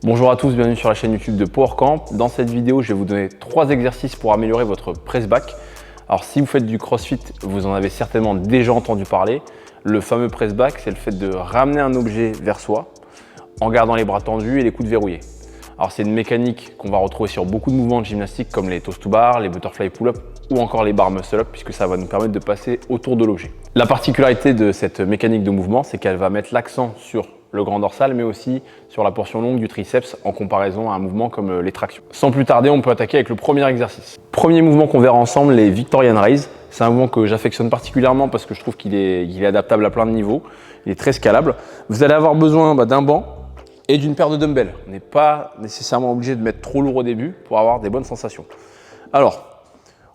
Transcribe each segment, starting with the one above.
Bonjour à tous, bienvenue sur la chaîne YouTube de PowerCamp. Dans cette vidéo, je vais vous donner 3 exercices pour améliorer votre press back. Alors si vous faites du crossfit, vous en avez certainement déjà entendu parler. Le fameux press back, c'est le fait de ramener un objet vers soi en gardant les bras tendus et les coudes verrouillés. Alors c'est une mécanique qu'on va retrouver sur beaucoup de mouvements de gymnastique comme les toes to bar, les butterfly pull-up ou encore les bar muscle up puisque ça va nous permettre de passer autour de l'objet. La particularité de cette mécanique de mouvement, c'est qu'elle va mettre l'accent sur le grand dorsal mais aussi sur la portion longue du triceps en comparaison à un mouvement comme les tractions. Sans plus tarder, on peut attaquer avec le premier exercice. Premier mouvement qu'on verra ensemble, les Victorian Raise. C'est un mouvement que j'affectionne particulièrement parce que je trouve qu'il est adaptable à plein de niveaux. Il est très scalable. Vous allez avoir besoin d'un banc et d'une paire de dumbbells. On n'est pas nécessairement obligé de mettre trop lourd au début pour avoir des bonnes sensations. Alors,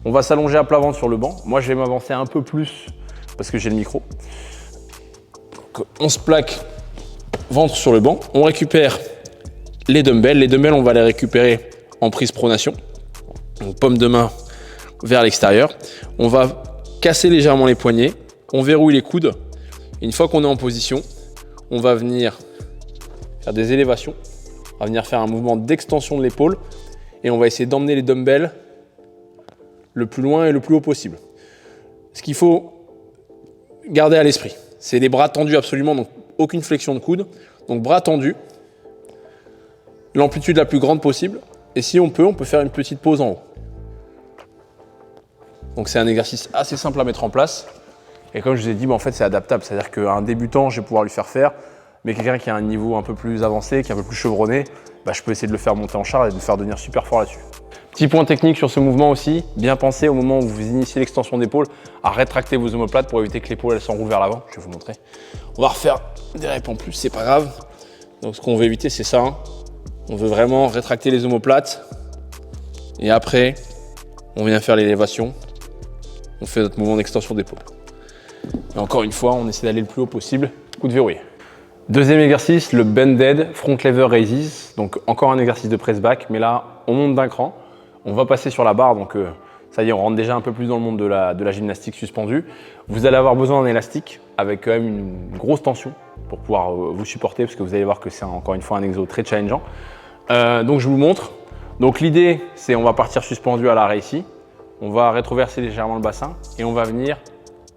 on va s'allonger à plat ventre sur le banc. Moi, je vais m'avancer un peu plus parce que j'ai le micro. Donc, on se plaque ventre sur le banc. On récupère les dumbbells. Les dumbbells, on va les récupérer en prise pronation. Donc, paume de main vers l'extérieur. On va casser légèrement les poignets. On verrouille les coudes. Et une fois qu'on est en position, on va venir faire des élévations. On va venir faire un mouvement d'extension de l'épaule et on va essayer d'emmener les dumbbells le plus loin et le plus haut possible. Ce qu'il faut garder à l'esprit, c'est les bras tendus absolument, donc aucune flexion de coude. Donc bras tendus, l'amplitude la plus grande possible. Et si on peut faire une petite pause en haut. Donc c'est un exercice assez simple à mettre en place. Et comme je vous ai dit, en fait c'est adaptable. C'est-à-dire qu'un débutant, je vais pouvoir lui faire. Mais quelqu'un qui a un niveau un peu plus avancé, qui est un peu plus chevronné, je peux essayer de le faire monter en charge et de le faire devenir super fort là-dessus. Petit point technique sur ce mouvement aussi, bien penser au moment où vous initiez l'extension d'épaule à rétracter vos omoplates pour éviter que l'épaule s'enroule vers l'avant. Je vais vous montrer. On va refaire des reps en plus, c'est pas grave. Donc ce qu'on veut éviter, c'est ça. On veut vraiment rétracter les omoplates. Et après, on vient faire l'élévation. On fait notre mouvement d'extension d'épaule. Et encore une fois, on essaie d'aller le plus haut possible. Coude verrouillé. Deuxième exercice, le bended front lever raises. Donc encore un exercice de press back, mais là on monte d'un cran. On va passer sur la barre, donc ça y est, on rentre déjà un peu plus dans le monde de la gymnastique suspendue. Vous allez avoir besoin d'un élastique avec quand même une grosse tension pour pouvoir vous supporter, parce que vous allez voir que c'est encore une fois un exo très challengeant. Donc je vous montre. Donc l'idée, c'est on va partir suspendu à l'arrêt ici. On va rétroverser légèrement le bassin et on va venir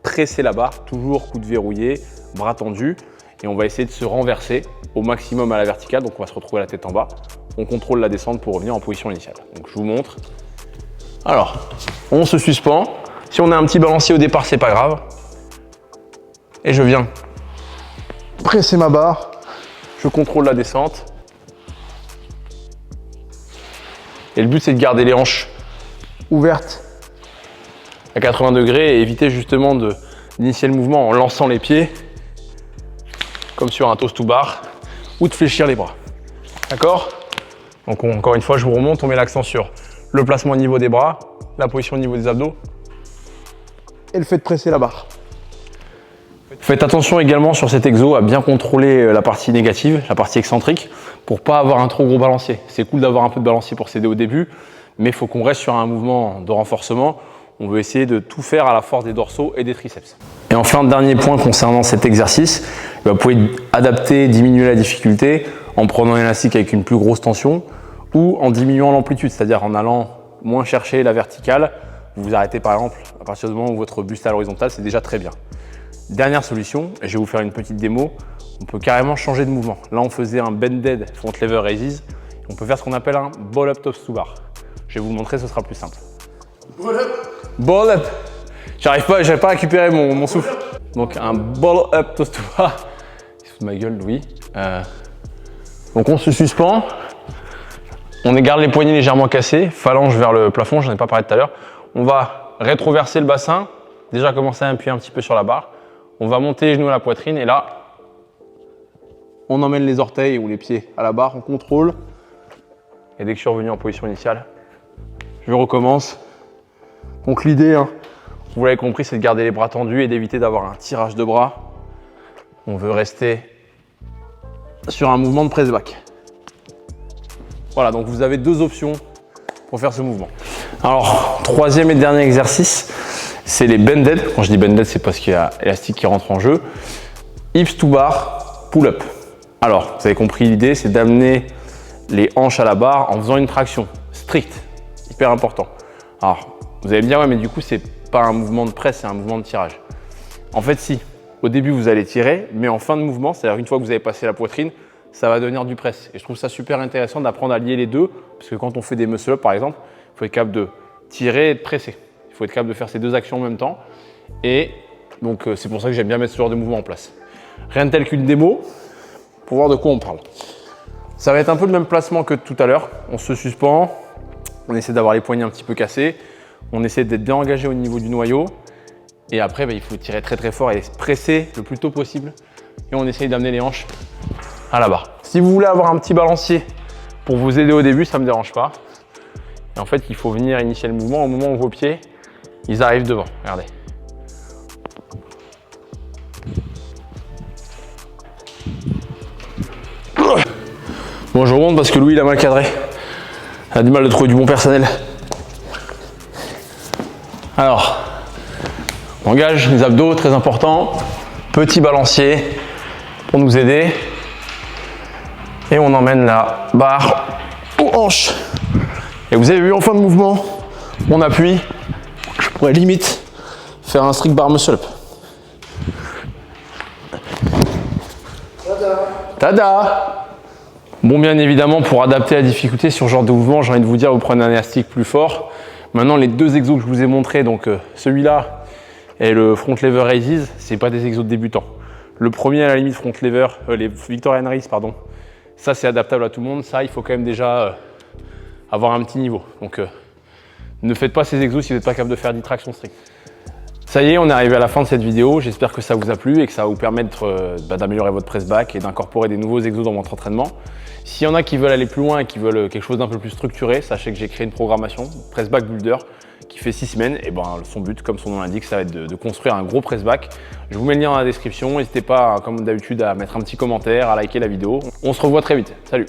presser la barre, toujours coude verrouillé, bras tendus. Et on va essayer de se renverser au maximum à la verticale, donc on va se retrouver la tête en bas. On contrôle la descente pour revenir en position initiale. Donc je vous montre. Alors, on se suspend. Si on a un petit balancier au départ, c'est pas grave. Et je viens presser ma barre. Je contrôle la descente. Et le but, c'est de garder les hanches ouvertes à 80 degrés et éviter justement d'initier le mouvement en lançant les pieds comme sur un toes to bar, ou de fléchir les bras. D'accord? Donc encore une fois, je vous remonte, on met l'accent sur le placement au niveau des bras, la position au niveau des abdos, et le fait de presser la barre. Faites attention également sur cet exo à bien contrôler la partie négative, la partie excentrique, pour pas avoir un trop gros balancier. C'est cool d'avoir un peu de balancier pour s'aider au début, mais il faut qu'on reste sur un mouvement de renforcement. On veut essayer de tout faire à la force des dorsaux et des triceps. Et enfin, dernier point concernant cet exercice, vous pouvez adapter, diminuer la difficulté en prenant un élastique avec une plus grosse tension ou en diminuant l'amplitude, c'est-à-dire en allant moins chercher la verticale. Vous vous arrêtez par exemple à partir du moment où votre buste est à l'horizontale, c'est déjà très bien. Dernière solution, et je vais vous faire une petite démo, on peut carrément changer de mouvement. Là, on faisait un bended front lever raises. On peut faire ce qu'on appelle un ball up toes to bar. Je vais vous montrer, ce sera plus simple. Ball up. Ball up. J'arrive pas à récupérer mon souffle. Donc un ball up toes to bar. Il se fout de ma gueule, Louis. Donc on se suspend. On garde les poignets légèrement cassés, phalange vers le plafond, j'en ai pas parlé tout à l'heure. On va rétroverser le bassin, déjà commencer à appuyer un petit peu sur la barre. On va monter les genoux à la poitrine et là, on emmène les orteils ou les pieds à la barre, on contrôle. Et dès que je suis revenu en position initiale, je recommence. Donc l'idée, vous l'avez compris, c'est de garder les bras tendus et d'éviter d'avoir un tirage de bras. On veut rester sur un mouvement de press back. Voilà, donc vous avez deux options pour faire ce mouvement. Alors, troisième et dernier exercice, c'est les bended. Quand je dis bended, c'est parce qu'il y a élastique qui rentre en jeu. Hips to bar, pull-up. Alors, vous avez compris l'idée, c'est d'amener les hanches à la barre en faisant une traction stricte, hyper important. Alors, vous allez me dire, ouais, mais du coup, c'est pas un mouvement de presse, c'est un mouvement de tirage. En fait, si. Au début, vous allez tirer, mais en fin de mouvement, c'est-à-dire une fois que vous avez passé la poitrine, ça va devenir du press. Et je trouve ça super intéressant d'apprendre à lier les deux, parce que quand on fait des muscle-up, par exemple, il faut être capable de tirer et de presser. Il faut être capable de faire ces deux actions en même temps. Et donc, c'est pour ça que j'aime bien mettre ce genre de mouvement en place. Rien de tel qu'une démo, pour voir de quoi on parle. Ça va être un peu le même placement que tout à l'heure. On se suspend, on essaie d'avoir les poignets un petit peu cassés, on essaie d'être bien engagé au niveau du noyau. Et après, il faut tirer très très fort et presser le plus tôt possible. Et on essaye d'amener les hanches à la barre. Si vous voulez avoir un petit balancier pour vous aider au début, ça ne me dérange pas. Et en fait, il faut venir initier le mouvement au moment où vos pieds, ils arrivent devant. Regardez. Bon, je remonte parce que Louis, il a mal cadré. Il a du mal de trouver du bon personnel. Alors, on engage les abdos, très important. Petit balancier pour nous aider. Et on emmène la barre aux hanches. Et vous avez vu en fin de mouvement, on appuie. Je pourrais limite faire un strict bar muscle up. Tada! Bon, bien évidemment, pour adapter la difficulté sur ce genre de mouvement, j'ai envie de vous dire, vous prenez un élastique plus fort. Maintenant, les deux exos que je vous ai montrés, donc celui-là et le front lever raises, c'est pas des exos de débutants. Le premier, à la limite, front lever, les Victorian Raise, pardon, ça c'est adaptable à tout le monde. Ça, il faut quand même déjà avoir un petit niveau. Donc, ne faites pas ces exos si vous n'êtes pas capable de faire 10 tractions strictes. Ça y est, on est arrivé à la fin de cette vidéo. J'espère que ça vous a plu et que ça va vous permettre d'améliorer votre press back et d'incorporer des nouveaux exos dans votre entraînement. S'il y en a qui veulent aller plus loin et qui veulent quelque chose d'un peu plus structuré, sachez que j'ai créé une programmation, Press Back Builder, qui fait 6 semaines. Et ben, son but, comme son nom l'indique, ça va être de construire un gros press back. Je vous mets le lien dans la description. N'hésitez pas, comme d'habitude, à mettre un petit commentaire, à liker la vidéo. On se revoit très vite. Salut!